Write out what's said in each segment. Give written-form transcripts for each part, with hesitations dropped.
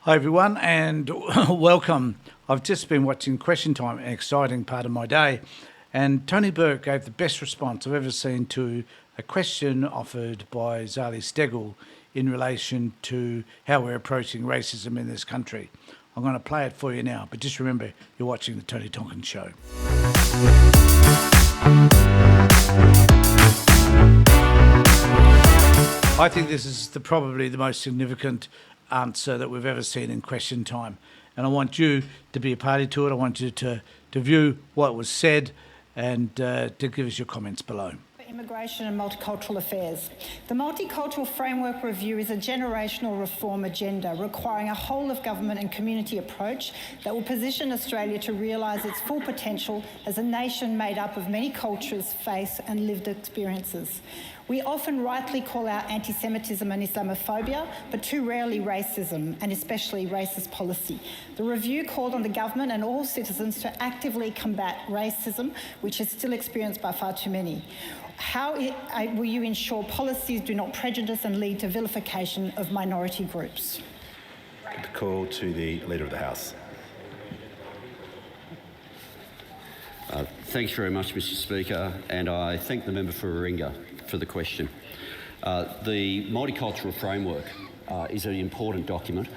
Hi everyone and welcome. I've just been watching Question Time, an exciting part of my day, and Tony Burke gave the best response I've ever seen to a question offered by Zali Steggall in relation to how we're approaching racism in this country. I'm going to play it for you now, but just remember you're watching the Tony Tonkin Show. I think this is probably the most significant answer that we've ever seen in Question Time. And I want you to be a party to it. I want you to view what was said and to give us your comments below. Immigration and Multicultural Affairs. The Multicultural Framework Review is a generational reform agenda requiring a whole-of-government and community approach that will position Australia to realise its full potential as a nation made up of many cultures, faiths and lived experiences. We often rightly call out anti-Semitism and Islamophobia, but too rarely racism, and especially racist policy. The review called on the government and all citizens to actively combat racism, which is still experienced by far too many. How will you ensure policies do not prejudice and lead to vilification of minority groups? The call to the Leader of the House. Thanks very much, Mr Speaker, and I thank the member for Warringah for the question. The Multicultural Framework is an important document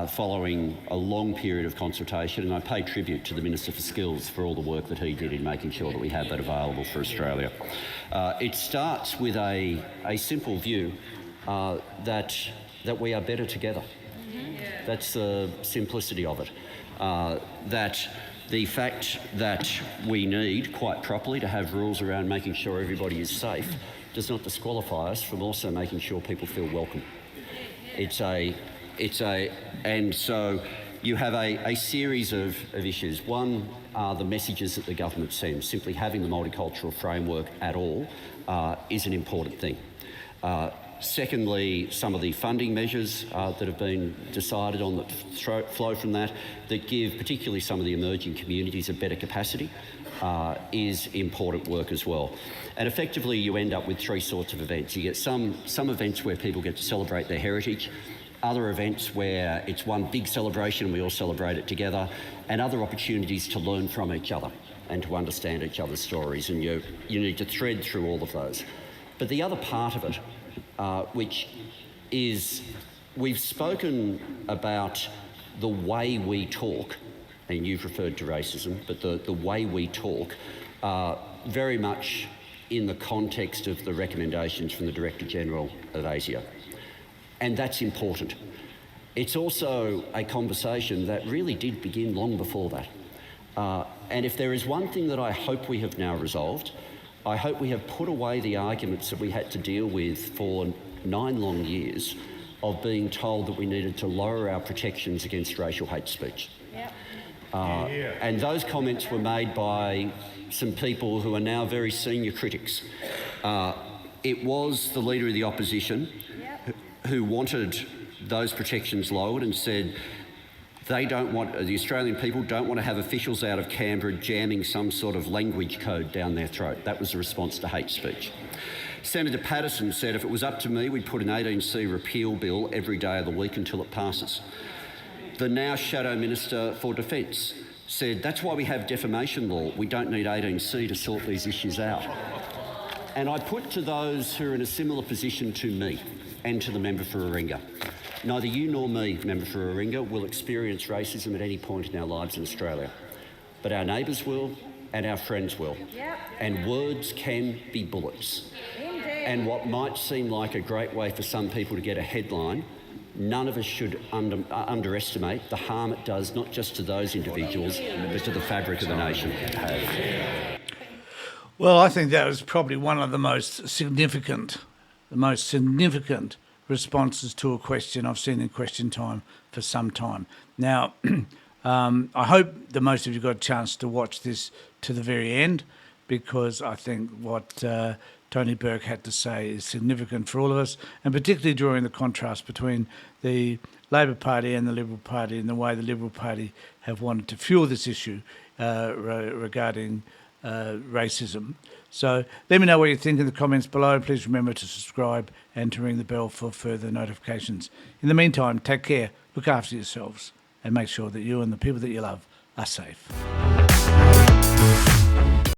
following a long period of consultation, and I pay tribute to the Minister for Skills for all the work that he did in making sure that we have that available for Australia. It starts with a simple view that we are better together. That's the simplicity of it. That the fact that we need, quite properly, to have rules around making sure everybody is safe does not disqualify us from also making sure people feel welcome. And so you have a series of issues. One are the messages that the government sends. Simply having the multicultural framework at all is an important thing. Secondly, some of the funding measures that have been decided on that flow from that give particularly some of the emerging communities a better capacity is important work as well. And effectively you end up with three sorts of events. You get some events where people get to celebrate their heritage, other events where it's one big celebration and we all celebrate it together, and other opportunities to learn from each other and to understand each other's stories, and you need to thread through all of those. But the other part of it, which is we've spoken about the way we talk, and you've referred to racism, but the way we talk very much in the context of the recommendations from the Director-General of ASIO. And that's important. It's also a conversation that really did begin long before that. And if there is one thing that I hope we have now resolved, I hope we have put away the arguments that we had to deal with for 9 long years of being told that we needed to lower our protections against racial hate speech. Yep. And those comments were made by some people who are now very senior critics. It was the Leader of the Opposition who wanted those protections lowered and said they don't want, the Australian people don't want to have officials out of Canberra jamming some sort of language code down their throat. That was the response to hate speech. Senator Patterson said if it was up to me, we'd put an 18C repeal bill every day of the week until it passes. The now Shadow Minister for Defence said that's why we have defamation law. We don't need 18C to sort these issues out. And I put to those who are in a similar position to me and to the member for Warringah, neither you nor me, member for Warringah, will experience racism at any point in our lives in Australia. But our neighbours will and our friends will. Yep. And words can be bullets. Indeed. And what might seem like a great way for some people to get a headline, none of us should underestimate the harm it does not just to those individuals, but to the fabric of the nation. Well, I think that was probably one of the most significant responses to a question I've seen in Question Time for some time. Now, I hope that most of you got a chance to watch this to the very end, because I think what Tony Burke had to say is significant for all of us, and particularly drawing the contrast between the Labor Party and the Liberal Party and the way the Liberal Party have wanted to fuel this issue regarding racism. So let me know what you think in the comments below. Please remember to subscribe and to ring the bell for further notifications. In the meantime, take care. look after yourselves and make sure that you and the people that you love are safe.